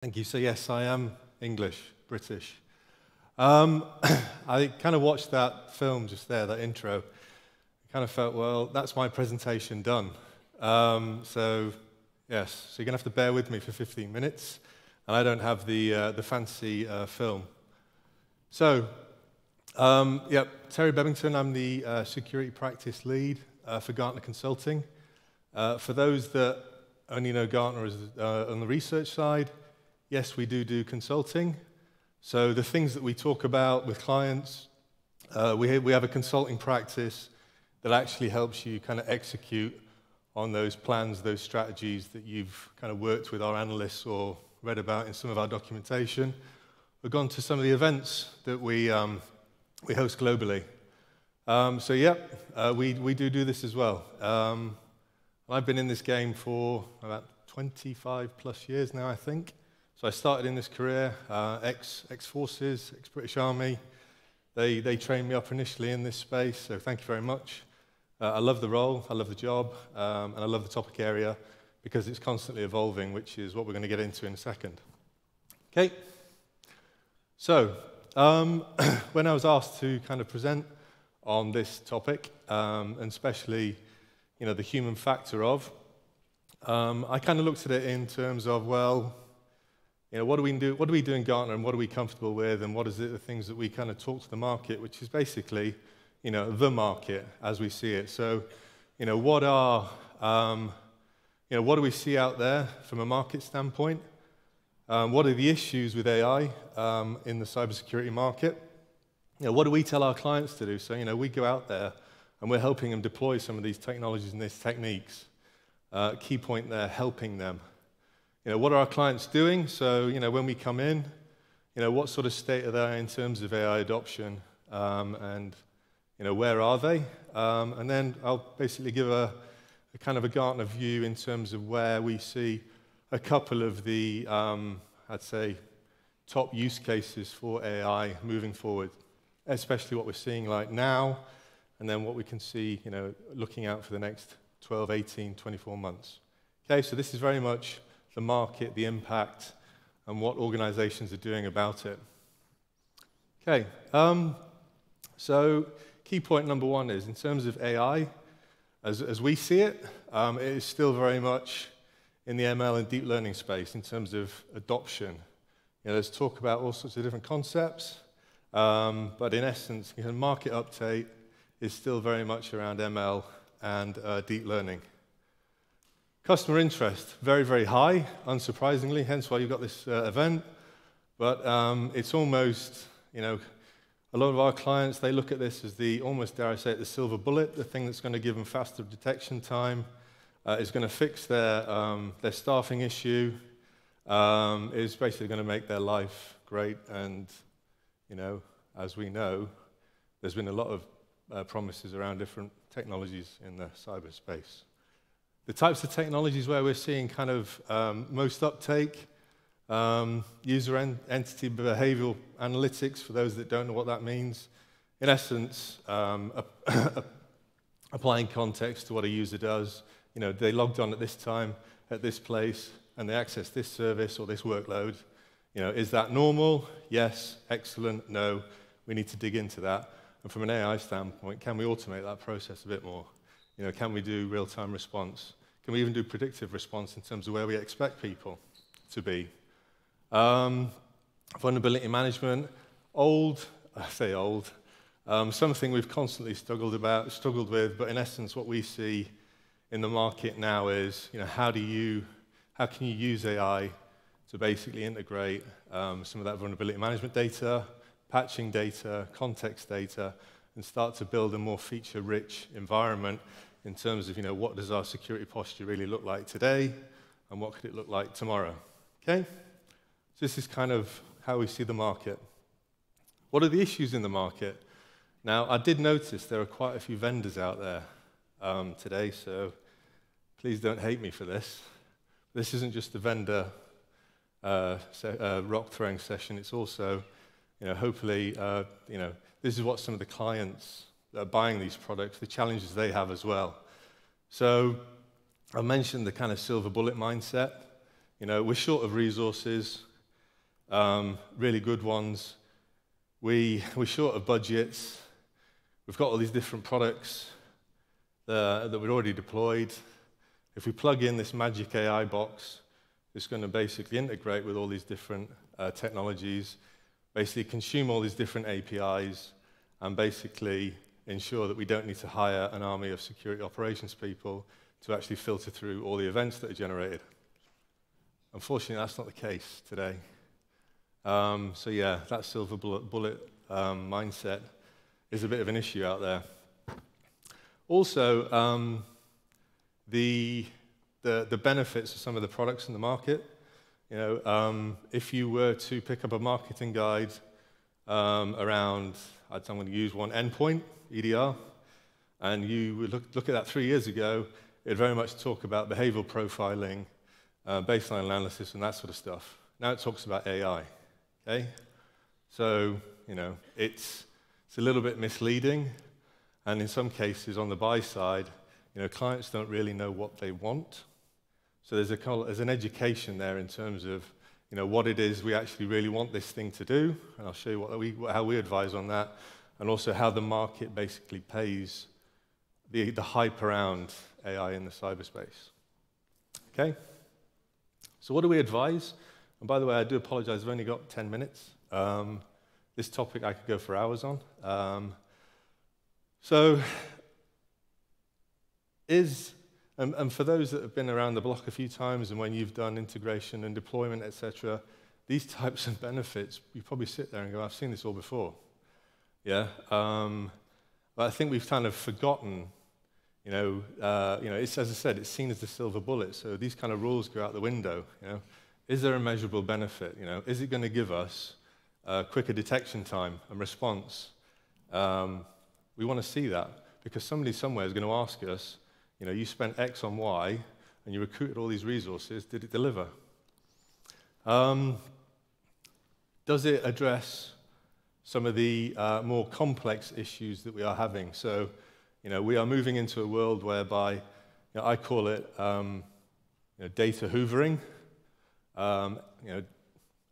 Thank you. So yes, I am English, British. I kind of watched that film just there, that intro. I kind of felt, well, that's my presentation done. So yes, so you're going to have to bear with me for 15 minutes. And I don't have the fancy film. So, Terry Bebbington, I'm the security practice lead for Gartner Consulting. For those that only know Gartner as on the research side, yes, we do consulting. So the things that we talk about with clients, we have a consulting practice that actually helps you kind of execute on those plans, those strategies that you've kind of worked with our analysts or read about in some of our documentation. We've gone to some of the events that we host globally. We do this as well. I've been in this game for about 25 plus years now, I think. So I started in this career, ex-forces, ex-British Army. They trained me up initially in this space, so thank you very much. I love the role, I love the job, and I love the topic area because it's constantly evolving, which is what we're going to get into in a second. Okay. So, when I was asked to kind of present on this topic, and especially, the human factor of, I kind of looked at it in terms of, well, what do we do in Gartner, and what are we comfortable with, and what is it, the things that we kind of talk to the market, which is basically, the market as we see it. So, what do we see out there from a market standpoint? What are the issues with AI in the cybersecurity market? What do we tell our clients to do? So, we go out there and we're helping them deploy some of these technologies and these techniques. Key point there, helping them. What are our clients doing? So, when we come in, what sort of state are they in terms of AI adoption, and, where are they? And then I'll basically give a kind of a Gartner view in terms of where we see a couple of the, I'd say, top use cases for AI moving forward, especially what we're seeing like now, and then what we can see, looking out for the next 12, 18, 24 months. Okay, so this is very much the market, the impact, and what organizations are doing about it. Okay, so key point number one is, in terms of AI, as we see it, it is still very much in the ML and deep learning space in terms of adoption. There's talk about all sorts of different concepts, but in essence, market uptake is still very much around ML and deep learning. Customer interest, very, very high, unsurprisingly, hence why you've got this event. But it's almost, a lot of our clients, they look at this as the, almost dare I say it, the silver bullet, the thing that's going to give them faster detection time, is going to fix their staffing issue, is basically going to make their life great. And, as we know, there's been a lot of promises around different technologies in the cyberspace. The types of technologies where we're seeing kind of most uptake, user entity behavioral analytics, for those that don't know what that means. In essence, applying context to what a user does. They logged on at this time, at this place, and they access this service or this workload. Is that normal? Yes. Excellent. No. We need to dig into that. And from an AI standpoint, can we automate that process a bit more? Can we do real-time response? Can we even do predictive response in terms of where we expect people to be? Vulnerability management, I say old, something we've constantly struggled with, but in essence what we see in the market now is, how can you use AI to basically integrate some of that vulnerability management data, patching data, context data, and start to build a more feature-rich environment in terms of, what does our security posture really look like today, and what could it look like tomorrow? Okay? So this is kind of how we see the market. What are the issues in the market? Now, I did notice there are quite a few vendors out there today, so please don't hate me for this. This isn't just a vendor rock-throwing session. It's also, hopefully, this is what some of the clients that are buying these products, the challenges they have as well. So I mentioned the kind of silver bullet mindset. We're short of resources. really good ones. We're short of budgets. We've got all these different products that we've already deployed. If we plug in this magic AI box, it's going to basically integrate with all these different technologies, basically consume all these different APIs, and basically ensure that we don't need to hire an army of security operations people to actually filter through all the events that are generated. Unfortunately, that's not the case today. So yeah, that silver bullet mindset is a bit of an issue out there. Also, the benefits of some of the products in the market. If you were to pick up a marketing guide around, I'm going to use one, endpoint, EDR, and you would look at that 3 years ago, it very much talk about behavioral profiling, baseline analysis, and that sort of stuff. Now it talks about AI. Okay, so it's a little bit misleading, and in some cases on the buy side, clients don't really know what they want. So there's an education there in terms of what it is we actually really want this thing to do, and I'll show you how we advise on that, and also how the market basically pays the hype around AI in the cyberspace. Okay, so what do we advise? And by the way, I do apologize, I've only got 10 minutes. This topic I could go for hours on. And for those that have been around the block a few times and when you've done integration and deployment, etc., these types of benefits, you probably sit there and go, I've seen this all before. Yeah? But I think we've kind of forgotten, it's, as I said, it's seen as the silver bullet, so these kind of rules go out the window. Is there a measurable benefit? Is it going to give us quicker detection time and response? We want to see that because somebody somewhere is going to ask us, you spent X on Y and you recruited all these resources, did it deliver? Does it address some of the more complex issues that we are having? So, we are moving into a world whereby, I call it data hoovering.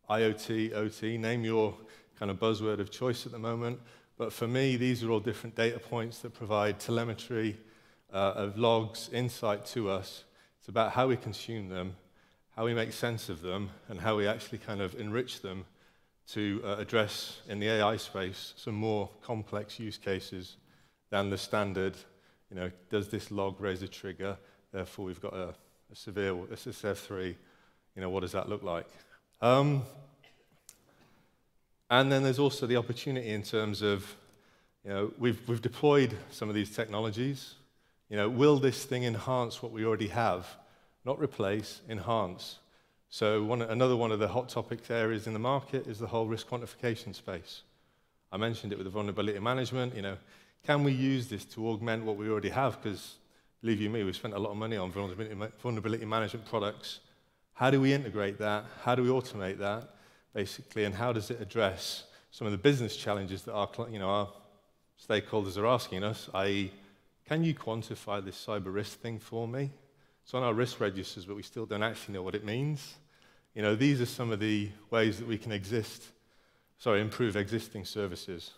IoT, OT, name your kind of buzzword of choice at the moment. But for me, these are all different data points that provide telemetry of logs, insight to us. It's about how we consume them, how we make sense of them, and how we actually kind of enrich them to address, in the AI space, some more complex use cases than the standard, does this log raise a trigger? Therefore, we've got a severe SSF3. What does that look like? And then there's also the opportunity in terms of, we've deployed some of these technologies. Will this thing enhance what we already have? Not replace, enhance. So another one of the hot topic areas in the market is the whole risk quantification space. I mentioned it with the vulnerability management. Can we use this to augment what we already have? Because, believe you me, we've spent a lot of money on vulnerability management products. How do we integrate that? How do we automate that, basically? And how does it address some of the business challenges that our stakeholders are asking us, i.e., can you quantify this cyber risk thing for me? It's on our risk registers, but we still don't actually know what it means. These are some of the ways that we can improve existing services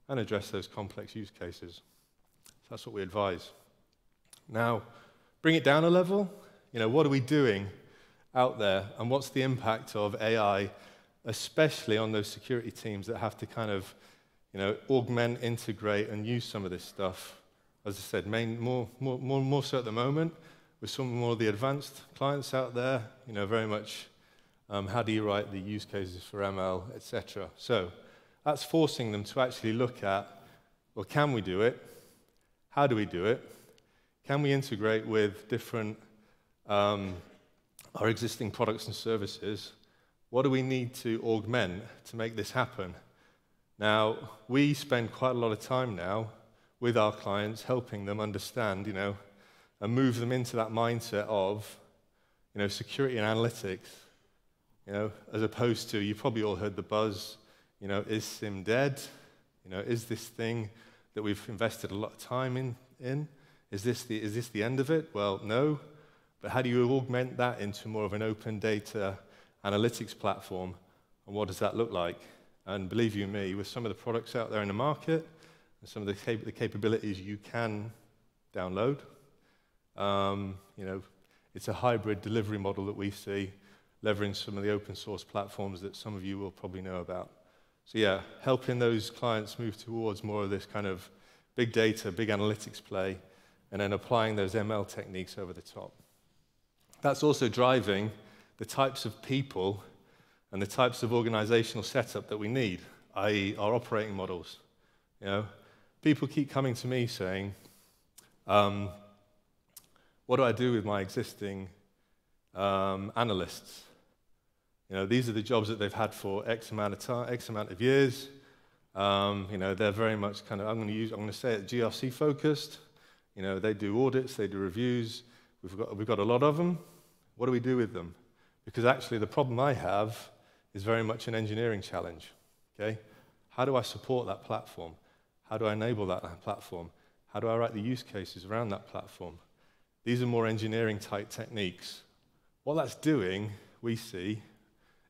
and address those complex use cases. So that's what we advise. Now, bring it down a level. What are we doing out there, and what's the impact of AI, especially on those security teams that have to kind of, augment, integrate, and use some of this stuff? As I said, more so at the moment, with some more of the advanced clients out there, very much, how do you write the use cases for ML, etc. So that's forcing them to actually look at, well, can we do it? How do we do it? Can we integrate with different our existing products and services? What do we need to augment to make this happen? Now, we spend quite a lot of time now with our clients, helping them understand, and move them into that mindset of, security and analytics, as opposed to, you've probably all heard the buzz, is SIM dead? Is this thing that we've invested a lot of time in? Is this the end of it? Well, no. But how do you augment that into more of an open data analytics platform? And what does that look like? And believe you me, with some of the products out there in the market, and some of the capabilities you can download, it's a hybrid delivery model that we see, leveraging some of the open source platforms that some of you will probably know about. So yeah, helping those clients move towards more of this kind of big data, big analytics play, and then applying those ML techniques over the top. That's also driving the types of people and the types of organizational setup that we need, i.e. our operating models. People keep coming to me saying, what do I do with my existing analysts? These are the jobs that they've had for X amount of time, X amount of years. They're very much kind of, I'm going to say it, GRC focused. They do audits, they do reviews. We've got a lot of them. What do we do with them? Because actually the problem I have is very much an engineering challenge. Okay? How do I support that platform? How do I enable that platform? How do I write the use cases around that platform? These are more engineering type techniques. What that's doing, we see,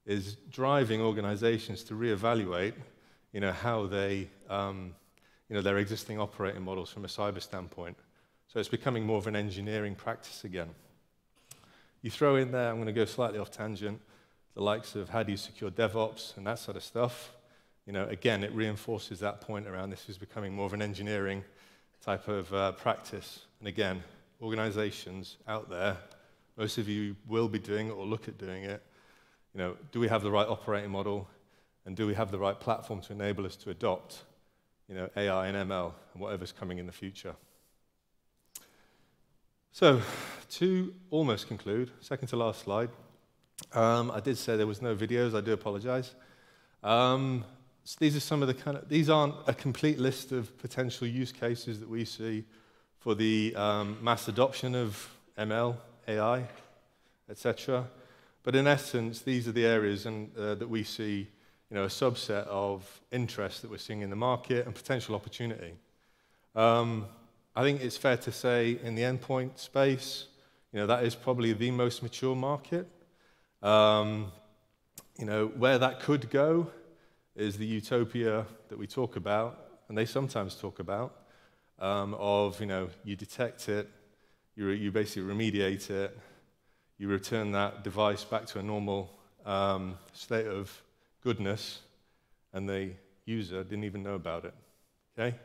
is driving organizations to reevaluate how they, their existing operating models from a cyber standpoint. So it's becoming more of an engineering practice again. You throw in there, I'm going to go slightly off tangent, the likes of how do you secure DevOps and that sort of stuff. Again, it reinforces that point around this is becoming more of an engineering type of practice. And again, organizations out there, most of you will be doing it or look at doing it. Do we have the right operating model? And do we have the right platform to enable us to adopt, AI and ML and whatever's coming in the future? So, to almost conclude, second to last slide. I did say there was no videos. I do apologize. So these are some of the these aren't a complete list of potential use cases that we see for the mass adoption of ML, AI, etc. But in essence, these are the areas that we see, a subset of interest that we're seeing in the market and potential opportunity. I think it's fair to say in the endpoint space, that is probably the most mature market. Where that could go is the utopia that we talk about, and they sometimes talk about, you detect it, you basically remediate it, you return that device back to a normal state of goodness, and the user didn't even know about it. Okay?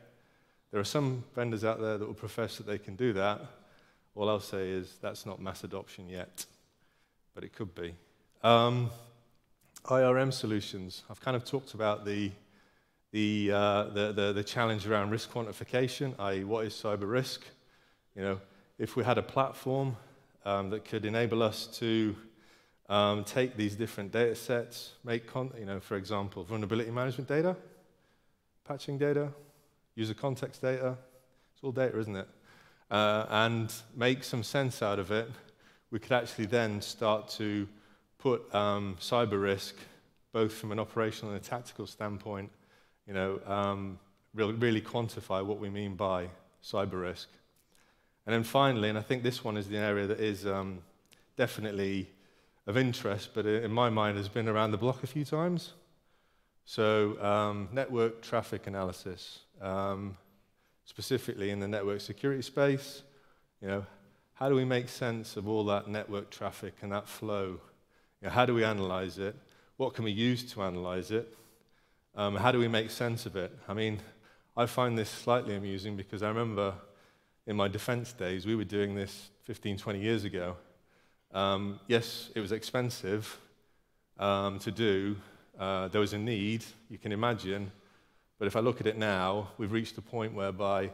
There are some vendors out there that will profess that they can do that. All I'll say is that's not mass adoption yet, but it could be. IRM solutions. I've kind of talked about the challenge around risk quantification, i.e. what is cyber risk? If we had a platform that could enable us to take these different data sets, make, for example, vulnerability management data, patching data, user context data, it's all data, isn't it? And make some sense out of it, we could actually then start to put cyber risk, both from an operational and a tactical standpoint, really quantify what we mean by cyber risk. And then finally, and I think this one is the area that is definitely of interest, but in my mind has been around the block a few times. So network traffic analysis, specifically in the network security space. How do we make sense of all that network traffic and that flow? How do we analyze it? What can we use to analyze it? How do we make sense of it? I mean, I find this slightly amusing because I remember in my defense days, we were doing this 15, 20 years ago. Yes, it was expensive to do. There was a need, you can imagine. But if I look at it now, we've reached a point whereby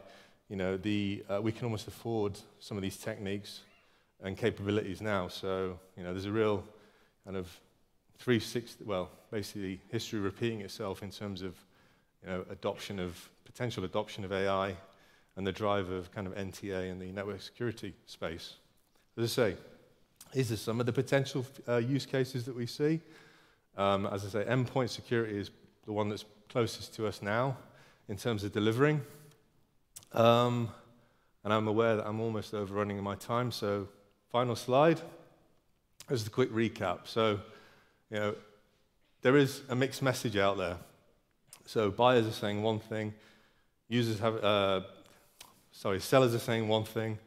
we can almost afford some of these techniques and capabilities now. So there's a real kind of 360, well, basically history repeating itself in terms of potential adoption of AI and the drive of kind of NTA in the network security space. As I say, these are some of the potential use cases that we see. As I say, endpoint security is the one that's closest to us now in terms of delivering. And I'm aware that I'm almost overrunning my time, so final slide. Just a quick recap. So, there is a mixed message out there. So buyers are saying one thing, sellers are saying one thing,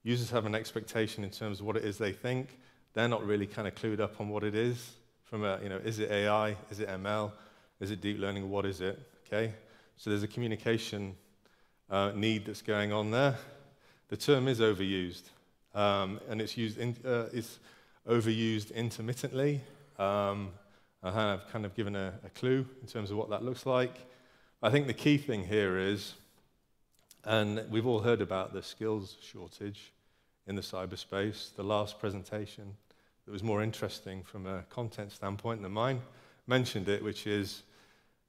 users have an expectation in terms of what it is they think. They're not really kind of clued up on what it is. Is it AI? Is it ML? Is it deep learning? What is it? Okay. So there's a communication need that's going on there. The term is overused, and it's overused intermittently. I've kind of given a clue in terms of what that looks like. I think the key thing here is, and we've all heard about the skills shortage in the cyberspace. The last presentation that was more interesting from a content standpoint than mine mentioned it, which is,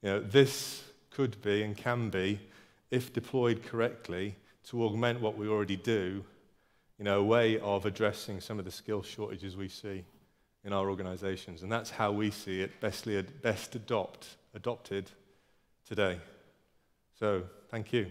this could be and can be, if deployed correctly, to augment what we already do, a way of addressing some of the skill shortages we see in our organizations. And that's how we see it best adopted today. So, thank you.